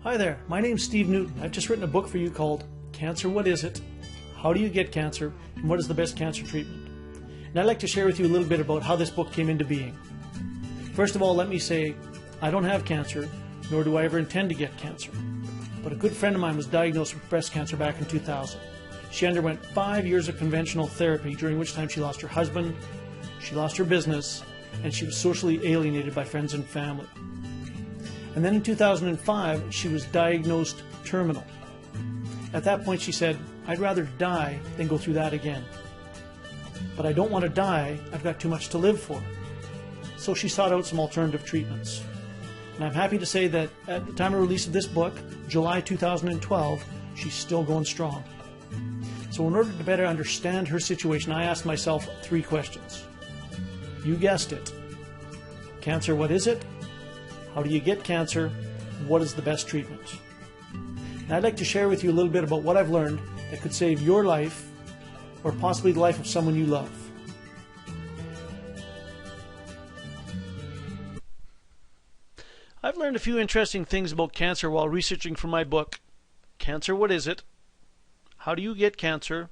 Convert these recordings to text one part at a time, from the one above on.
Hi there, my name's Steve Newton. I've just written a book for you called Cancer, What Is It? How do you get cancer? And what is the best cancer treatment? And I'd like to share with you a little bit about how this book came into being. First of all, let me say, I don't have cancer, nor do I ever intend to get cancer. But a good friend of mine was diagnosed with breast cancer back in 2000. She underwent 5 years of conventional therapy, during which time she lost her husband, she lost her business, and she was socially alienated by friends and family. And then in 2005, she was diagnosed terminal. At that point, she said, I'd rather die than go through that again. But I don't want to die. I've got too much to live for. So she sought out some alternative treatments. And I'm happy to say that at the time of release of this book, July 2012, she's still going strong. So in order to better understand her situation, I asked myself 3 questions. You guessed it. Cancer, what is it? How do you get cancer? What is the best treatment? And I'd like to share with you a little bit about what I've learned that could save your life or possibly the life of someone you love. I've learned a few interesting things about cancer while researching for my book, Cancer, What Is It? How do you get cancer?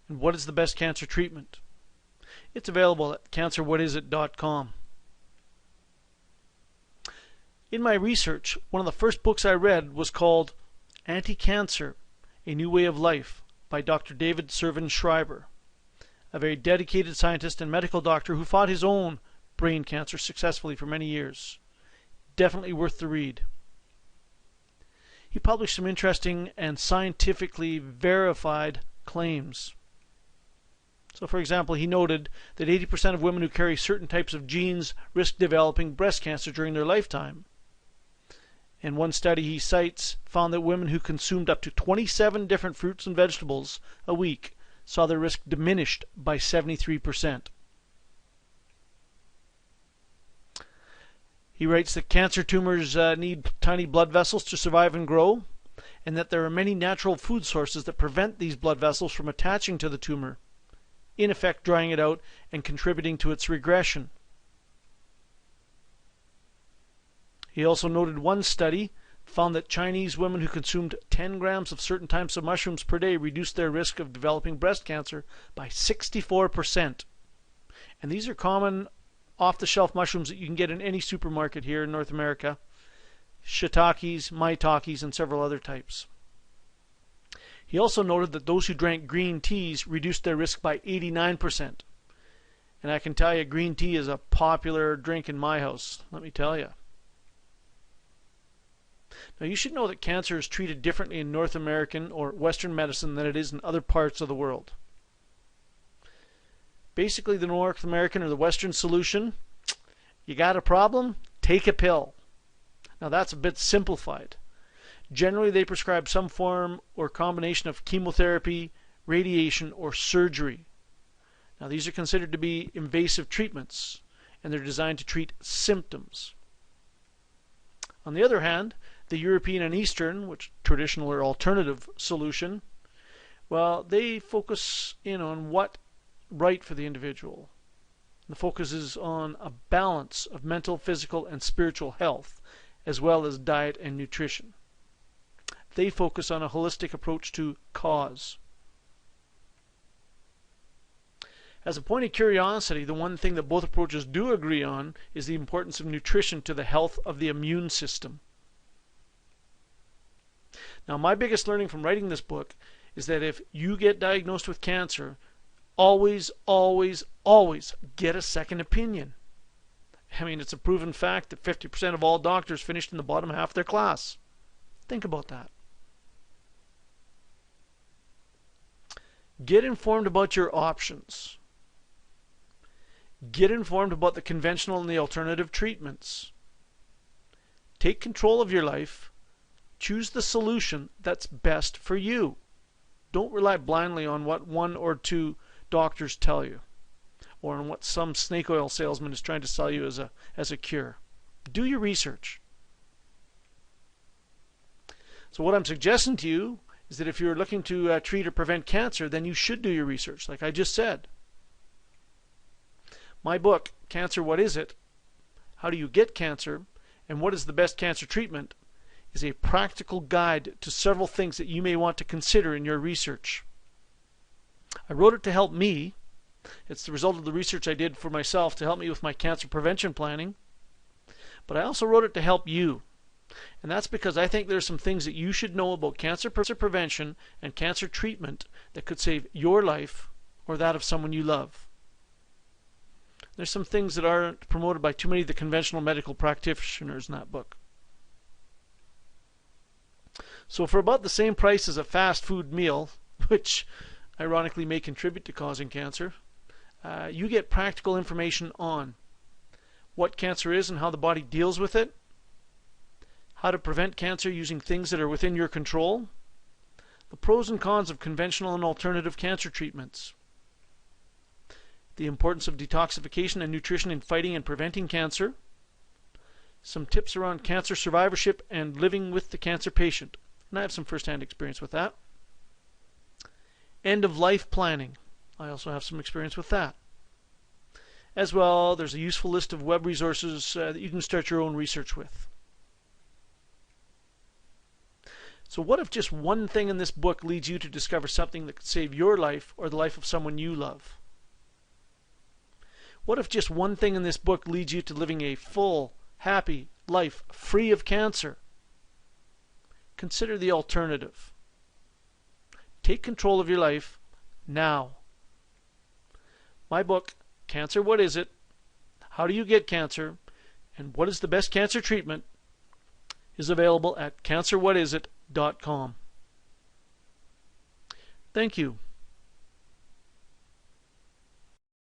And what is the best cancer treatment? It's available at cancerwhatisit.com. In my research, one of the first books I read was called Anti-Cancer, A New Way of Life by Dr. David Servin Schreiber, a very dedicated scientist and medical doctor who fought his own brain cancer successfully for many years. Definitely worth the read. He published some interesting and scientifically verified claims. So, for example, he noted that 80% of women who carry certain types of genes risk developing breast cancer during their lifetime. And one study he cites found that women who consumed up to 27 different fruits and vegetables a week saw their risk diminished by 73%. He writes that cancer tumors need tiny blood vessels to survive and grow, and that there are many natural food sources that prevent these blood vessels from attaching to the tumor, in effect drying it out and contributing to its regression. He also noted one study found that Chinese women who consumed 10 grams of certain types of mushrooms per day reduced their risk of developing breast cancer by 64%. And these are common off-the-shelf mushrooms that you can get in any supermarket here in North America. Shiitakes, maitakes, and several other types. He also noted that those who drank green teas reduced their risk by 89%. And I can tell you, green tea is a popular drink in my house, let me tell you. Now, you should know that cancer is treated differently in North American or Western medicine than it is in other parts of the world. Basically, the North American or the Western solution, you got a problem, take a pill. Now, that's a bit simplified. Generally, they prescribe some form or combination of chemotherapy, radiation, or surgery. Now, these are considered to be invasive treatments, and they're designed to treat symptoms. On the other hand, the European and Eastern, which traditional or alternative solution, well, they focus in on what's right for the individual. The focus is on a balance of mental, physical, and spiritual health, as well as diet and nutrition. They focus on a holistic approach to cause. As a point of curiosity, the one thing that both approaches do agree on is the importance of nutrition to the health of the immune system. Now, my biggest learning from writing this book is that if you get diagnosed with cancer, always, always, always get a second opinion. I mean, it's a proven fact that 50% of all doctors finished in the bottom half of their class. Think about that. Get informed about your options. Get informed about the conventional and the alternative treatments. Take control of your life. Choose the solution that's best for you. Don't rely blindly on what 1 or 2 doctors tell you, or on what some snake oil salesman is trying to sell you as a cure. Do your research. So what I'm suggesting to you is that if you're looking to treat or prevent cancer, then you should do your research, like I just said. My book, Cancer, What Is It? How do you get cancer? And what is the best cancer treatment? is a practical guide to several things that you may want to consider in your research. I wrote it to help me. It's the result of the research I did for myself to help me with my cancer prevention planning. But I also wrote it to help you. And that's because I think there's some things that you should know about cancer prevention and cancer treatment that could save your life or that of someone you love. There's some things that aren't promoted by too many of the conventional medical practitioners in that book. So for about the same price as a fast food meal, which ironically may contribute to causing cancer, you get practical information on what cancer is and how the body deals with it, how to prevent cancer using things that are within your control, the pros and cons of conventional and alternative cancer treatments, the importance of detoxification and nutrition in fighting and preventing cancer, some tips around cancer survivorship and living with the cancer patient, and I have some first-hand experience with that. End-of-life planning, I also have some experience with that. As well, there's a useful list of web resources that you can start your own research with. So what if just one thing in this book leads you to discover something that could save your life or the life of someone you love? What if just one thing in this book leads you to living a full, happy life free of cancer? Consider the alternative. Take control of your life now. My book, Cancer, What Is It? How Do You Get Cancer? And What is the Best Cancer Treatment? Is available at cancerwhatisit.com. Thank you.